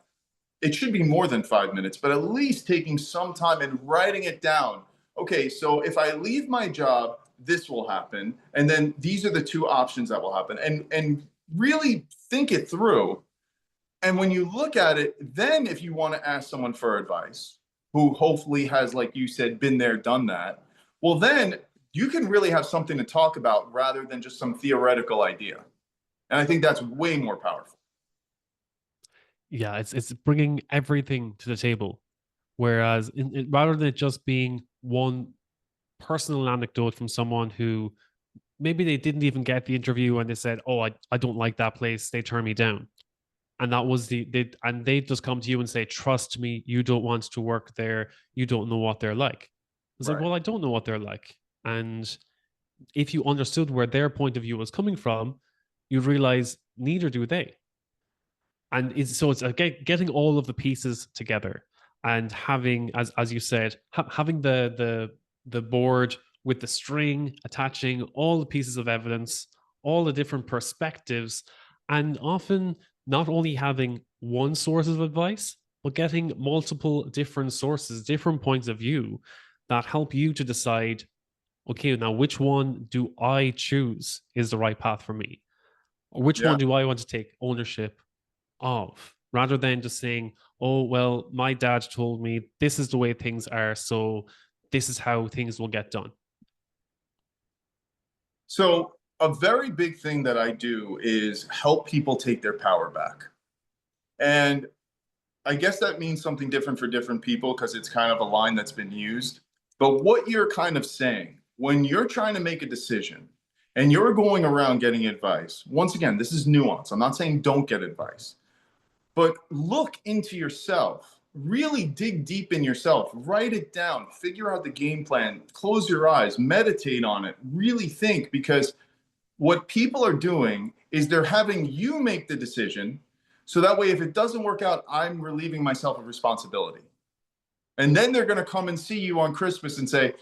it should be more than 5 minutes, but at least taking some time and writing it down. Okay, so if I leave my job, this will happen. And then these are the two options that will happen. And really think it through. And when you look at it, then if you want to ask someone for advice, who hopefully has, like you said, been there, done that, well, then you can really have something to talk about rather than just some theoretical idea. And I think that's way more powerful. Yeah, it's bringing everything to the table. Whereas rather than it just being one personal anecdote from someone who maybe they didn't even get the interview and they said, "Oh, I don't like that place. They turned me down." And that was and they just come to you and say, "Trust me, you don't want to work there. You don't know what they're like." It's like, Right. well, I don't know what they're like. And if you understood where their point of view was coming from, you'd realize neither do they. And it's getting all of the pieces together and having, as you said, having the board with the string, attaching all the pieces of evidence, all the different perspectives, and often not only having one source of advice, but getting multiple different sources, different points of view that help you to decide, okay, now which one do I choose is the right path for me? Or which Yeah. one do I want to take ownership of, rather than just saying, "Oh, well, my dad told me this is the way things are, so this is how things will get done." So a very big thing that I do is help people take their power back. And I guess that means something different for different people because it's kind of a line that's been used. But what you're kind of saying, when you're trying to make a decision and you're going around getting advice, once again, this is nuance. I'm not saying don't get advice, but look into yourself. Really dig deep in yourself, write it down, figure out the game plan, close your eyes, meditate on it, really think because what people are doing is they're having you make the decision. So that way, if it doesn't work out, I'm relieving myself of responsibility. And then they're going to come and see you on Christmas and say,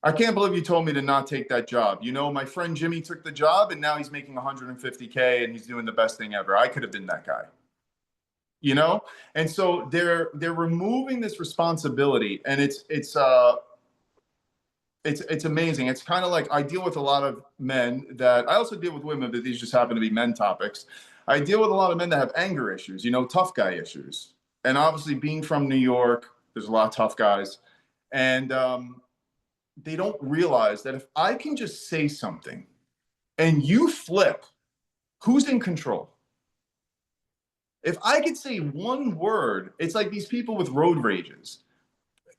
I can't believe you told me to not take that job. You know, my friend Jimmy took the job and now he's making 150K and he's doing the best thing ever. I could have been that guy. You know? And so they're removing this responsibility, and it's amazing. It's kind of like, I deal with a lot of men that, I also deal with women, but these just happen to be men topics. I deal with a lot of men that have anger issues, you know, tough guy issues. And obviously, being from New York, there's a lot of tough guys. And they don't realize that if I can just say something and you flip, who's in control? If I could say one word, it's like these people with road rages.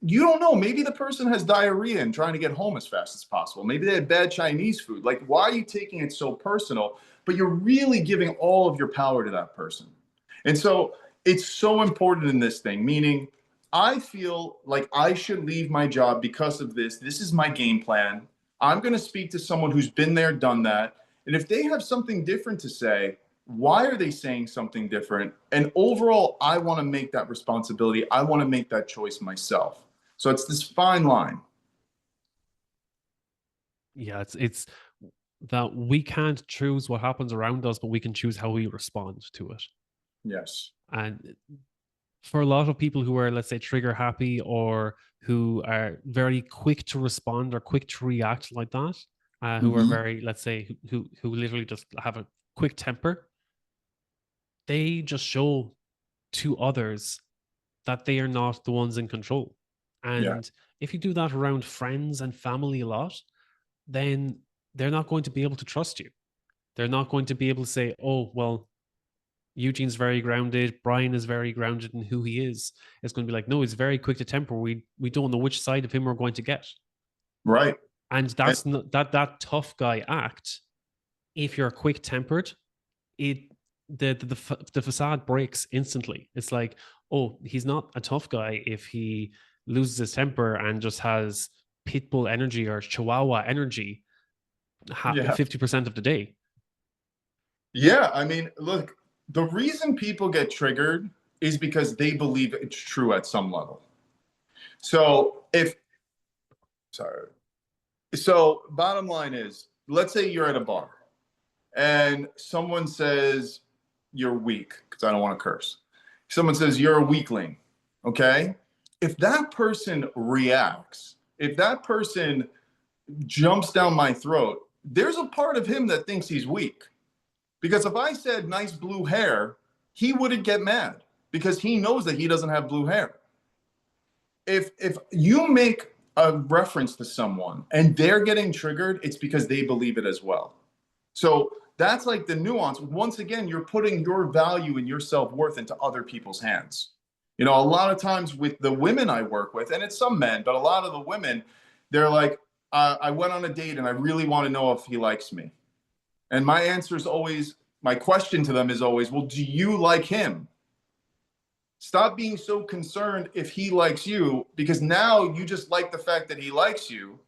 You don't know. Maybe the person has diarrhea and trying to get home as fast as possible. Maybe they had bad Chinese food. Like, why are you taking it so personal? But you're really giving all of your power to that person. And so it's so important in this thing, meaning I feel like I should leave my job because of this. This is my game plan. I'm going to speak to someone who's been there, done that. And if they have something different to say, why are they saying something different? And overall, I want to make that responsibility. I want to make that choice myself. So it's this fine line. Yeah, it's that we can't choose what happens around us, but we can choose how we respond to it. Yes. And for a lot of people who are, let's say, trigger happy, or who are very quick to respond or quick to react like that, who are very, let's say, who literally just have a quick temper, they just show to others that they are not the ones in control. Yeah. And if you do that around friends and family a lot, then they're not going to be able to trust you. They're not going to be able to say, oh, well, Eugene's very grounded, Bryan is very grounded in who he is. It's going to be like, no, he's very quick to temper. We don't know which side of him we're going to get. Right. And And, that's not, that tough guy act. If you're quick tempered, it the facade breaks instantly. It's like, oh, he's not a tough guy if he loses his temper and just has pitbull energy or chihuahua energy yeah. 50% of the day. Yeah. I mean, look, the reason people get triggered is because they believe it's true at some level. So sorry. So bottom line is, let's say you're at a bar and someone says you're weak, because I don't want to curse. Someone says you're a weakling. Okay. If that person reacts, if that person jumps down my throat, there's a part of him that thinks he's weak. Because if I said nice blue hair, he wouldn't get mad because he knows that he doesn't have blue hair. If you make a reference to someone and they're getting triggered, it's because they believe it as well. So that's like the nuance. Once again, you're putting your value and your self-worth into other people's hands. You know, a lot of times with the women I work with, and it's some men, but a lot of the women, they're like, I went on a date and I really want to know if he likes me. And my answer is always, my question to them is always, well, do you like him? Stop being so concerned if he likes you, because now you just like the fact that he likes you.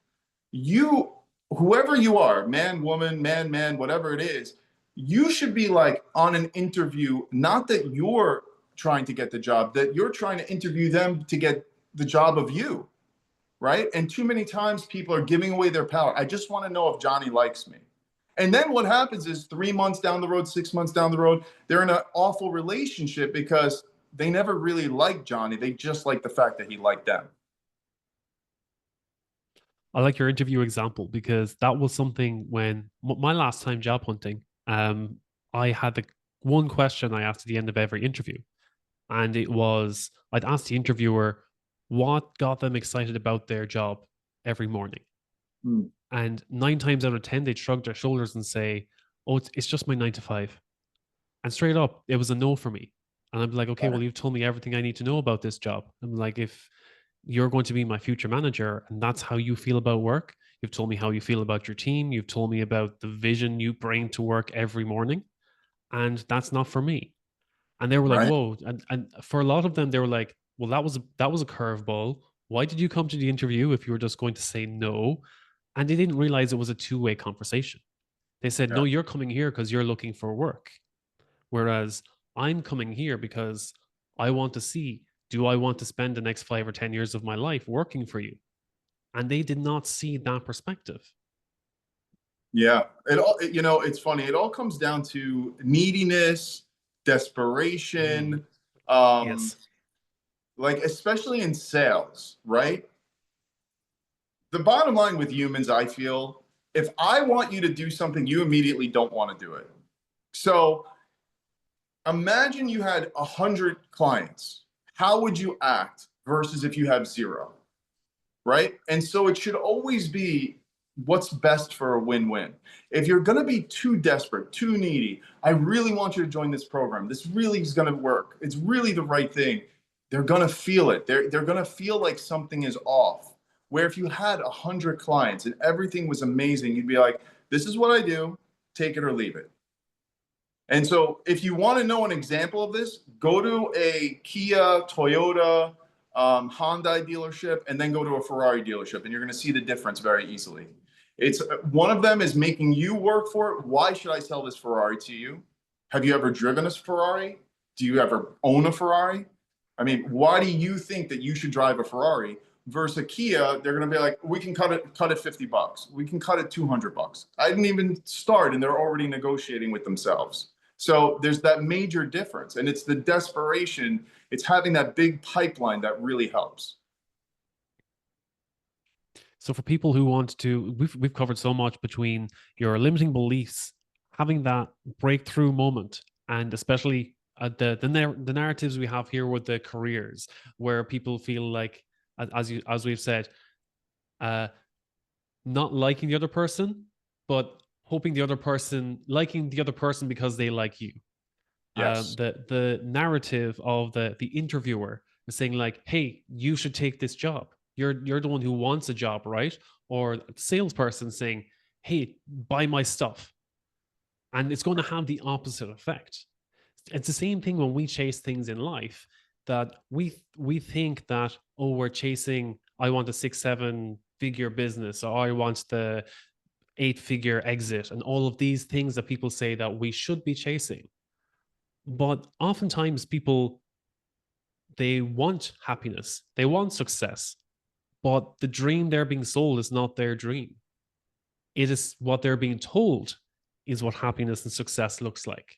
You, whoever you are, man, woman, man, whatever it is, you should be like on an interview, not that you're trying to get the job, that you're trying to interview them to get the job of you, right? And too many times people are giving away their power. I just want to know if Johnny likes me. And then what happens is 3 months down the road, 6 months down the road, they're in an awful relationship because they never really liked Johnny. They just liked the fact that he liked them. I like your interview example, because that was something when my last time job hunting, I had the one question I asked at the end of every interview. And it was, I'd ask the interviewer what got them excited about their job every morning. Hmm. And 9 times out of 10, they'd shrug their shoulders and say, oh, it's just my 9 to 5. And straight up, it was a no for me. And I'm like, okay, well, you've told me everything I need to know about this job. I'm like, if you're going to be my future manager and that's how you feel about work, you've told me how you feel about your team, you've told me about the vision you bring to work every morning, and that's not for me. And they were like, Right. whoa. And for a lot of them, they were like, well, that was a curveball. Why did you come to the interview if you were just going to say no? And they didn't realize it was a two-way conversation. They said, Yeah. no, you're coming here because you're looking for work. Whereas I'm coming here because I want to see, do I want to spend the next 5 or 10 years of my life working for you? And they did not see that perspective. Yeah. It's funny. It all comes down to neediness, Mm, desperation, um, yes. like especially in sales, right? The bottom line with humans, I feel, if I want you to do something, you immediately don't want to do it. So imagine you had 100 clients. How would you act versus if you have zero, right? And so it should always be what's best for a win-win. If you're going to be too desperate, too needy, I really want you to join this program. This really is going to work. It's really the right thing. They're going to feel it. They're going to feel like something is off. Where if you had 100 clients and everything was amazing, you'd be like, this is what I do, take it or leave it. And so, if you want to know an example of this, go to a Kia, Toyota, Hyundai dealership, and then go to a Ferrari dealership, and you're going to see the difference very easily. It's one of them is making you work for it. Why should I sell this Ferrari to you? Have you ever driven a Ferrari? Do you ever own a Ferrari? I mean, why do you think that you should drive a Ferrari versus a Kia? They're going to be like, we can cut it $50. We can cut it $200. I didn't even start, and they're already negotiating with themselves. So there's that major difference, and it's the desperation. It's having that big pipeline that really helps. So for people who want to, we've covered so much between your limiting beliefs, having that breakthrough moment, and especially the narratives we have here with the careers, where people feel like, as we've said, uh, not liking the other person, but hoping the other person liking the other person because they like you. Yes. The narrative of the interviewer is saying like, "Hey, you should take this job. You're the one who wants a job, right?" Or the salesperson saying, "Hey, buy my stuff," and it's going to have the opposite effect. It's the same thing when we chase things in life that we think that, oh, we're chasing. I want a 6 7 figure business, or I want the 8 figure exit, and all of these things that people say that we should be chasing. But oftentimes people, they want happiness, they want success, but the dream they're being sold is not their dream. It is what they're being told is what happiness and success looks like.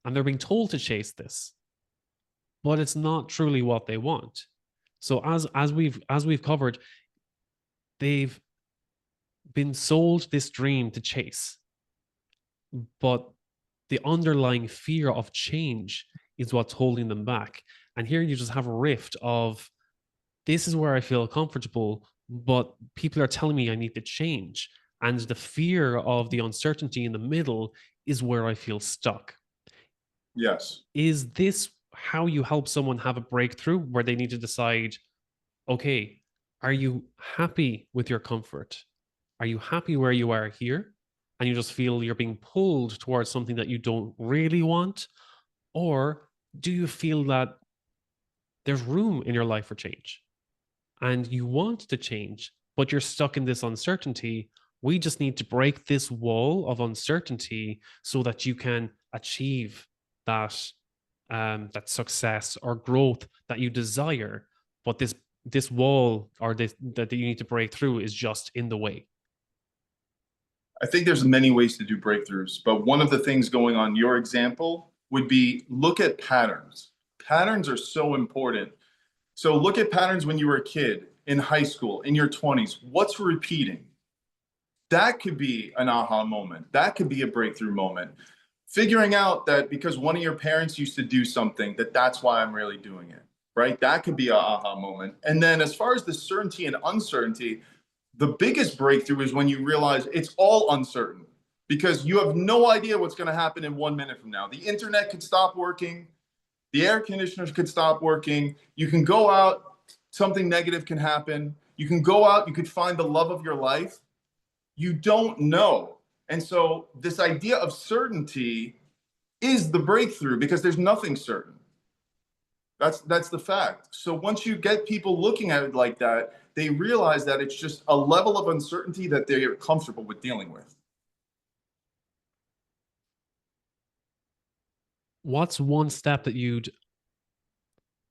And they're being told to chase this, but it's not truly what they want. So as we've covered, they've been sold this dream to chase, but the underlying fear of change is what's holding them back. And here you just have a rift of, this is where I feel comfortable, but people are telling me I need to change. And the fear of the uncertainty in the middle is where I feel stuck. Yes. Is this how you help someone have a breakthrough where they need to decide, okay, are you happy with your comfort? Are you happy where you are here? And you just feel you're being pulled towards something that you don't really want? Or do you feel that there's room in your life for change and you want to change, but you're stuck in this uncertainty? We just need to break this wall of uncertainty so that you can achieve that that success or growth that you desire. But this wall or this that you need to break through is just in the way. I think there's many ways to do breakthroughs, but one of the things going on your example would be look at patterns. Patterns are so important. So look at patterns when you were a kid, in high school, in your 20s. What's repeating? That could be an aha moment. That could be a breakthrough moment. Figuring out that because one of your parents used to do something, that's why I'm really doing it, right? That could be an aha moment. And then as far as the certainty and uncertainty, the biggest breakthrough is when you realize it's all uncertain because you have no idea what's going to happen in 1 minute from now. The internet could stop working. The air conditioners could stop working. You can go out, something negative can happen. You can go out, you could find the love of your life. You don't know. And so, this idea of certainty is the breakthrough because there's nothing certain. That's the fact. So once you get people looking at it like that, they realize that it's just a level of uncertainty that they're comfortable with dealing with. what's one step that you'd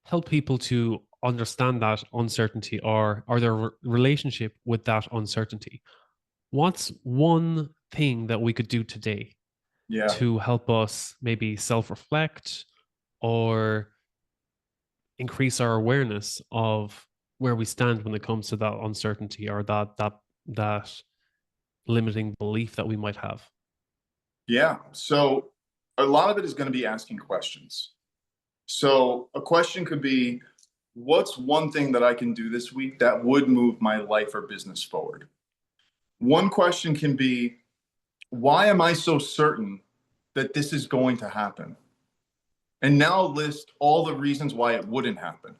help people to understand that uncertainty or their relationship with that uncertainty? What's one thing that we could do today Yeah. to help us maybe self-reflect or increase our awareness of where we stand when it comes to that uncertainty or that limiting belief that we might have? Yeah. So a lot of it is going to be asking questions. So a question could be, what's one thing that I can do this week that would move my life or business forward? One question can be, why am I so certain that this is going to happen? And now list all the reasons why it wouldn't happen.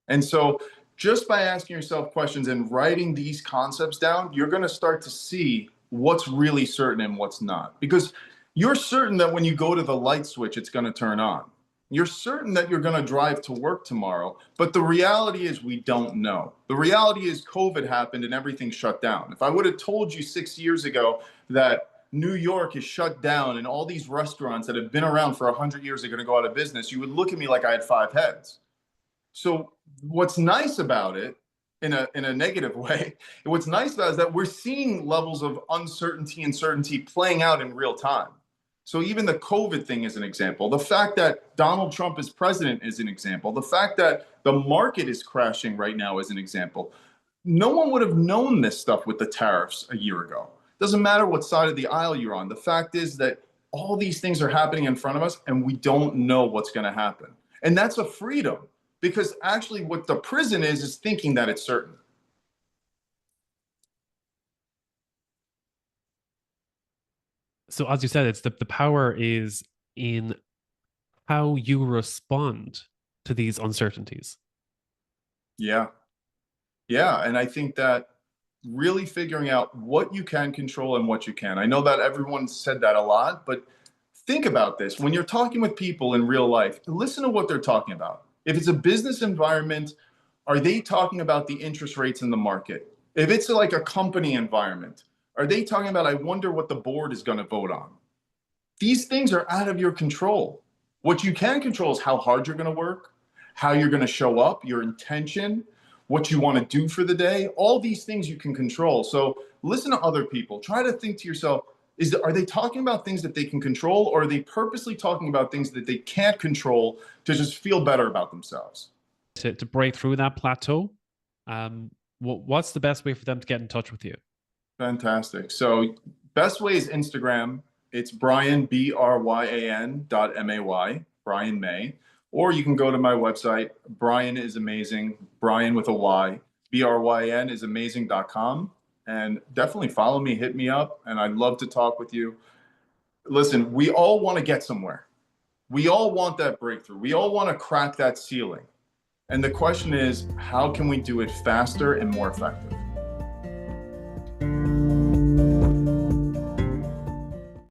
And so just by asking yourself questions and writing these concepts down, you're going to start to see what's really certain and what's not. Because you're certain that when you go to the light switch, it's going to turn on. You're certain that you're going to drive to work tomorrow. But the reality is we don't know. The reality is COVID happened and everything shut down. If I would have told you 6 years ago that New York is shut down and all these restaurants that have been around for 100 years are going to go out of business, you would look at me like I had five heads. So what's nice about it, in a negative way, what's nice about it is that we're seeing levels of uncertainty and certainty playing out in real time. So even the COVID thing is an example. The fact that Donald Trump is president is an example. The fact that the market is crashing right now is an example. No one would have known this stuff with the tariffs a year ago. Doesn't matter what side of the aisle you're on. The fact is that all these things are happening in front of us and we don't know what's going to happen. And that's a freedom, because actually what the prison is thinking that it's certain. So as you said, it's the power is in how you respond to these uncertainties. Yeah. Yeah. And I think that really figuring out what you can control and what you can. I know that everyone said that a lot, but think about this. When you're talking with people in real life, listen to what they're talking about. If it's a business environment, are they talking about the interest rates in the market? If it's like a company environment, are they talking about, I wonder what the board is going to vote on? These things are out of your control. What you can control is how hard you're going to work, how you're going to show up, your intention, what you want to do for the day. All these things you can control. So listen to other people. Try to think to yourself, are they talking about things that they can control, or are they purposely talking about things that they can't control to just feel better about themselves? To break through that plateau, what's the best way for them to get in touch with you? Fantastic. So best way is Instagram. It's Bryan, Bryan .may, Bryan May. Or you can go to my website. Bryan is amazing. Bryan with a Y. Bryn is amazing.com. And definitely follow me, hit me up, and I'd love to talk with you. Listen, we all want to get somewhere. We all want that breakthrough. We all want to crack that ceiling. And the question is, how can we do it faster and more effective?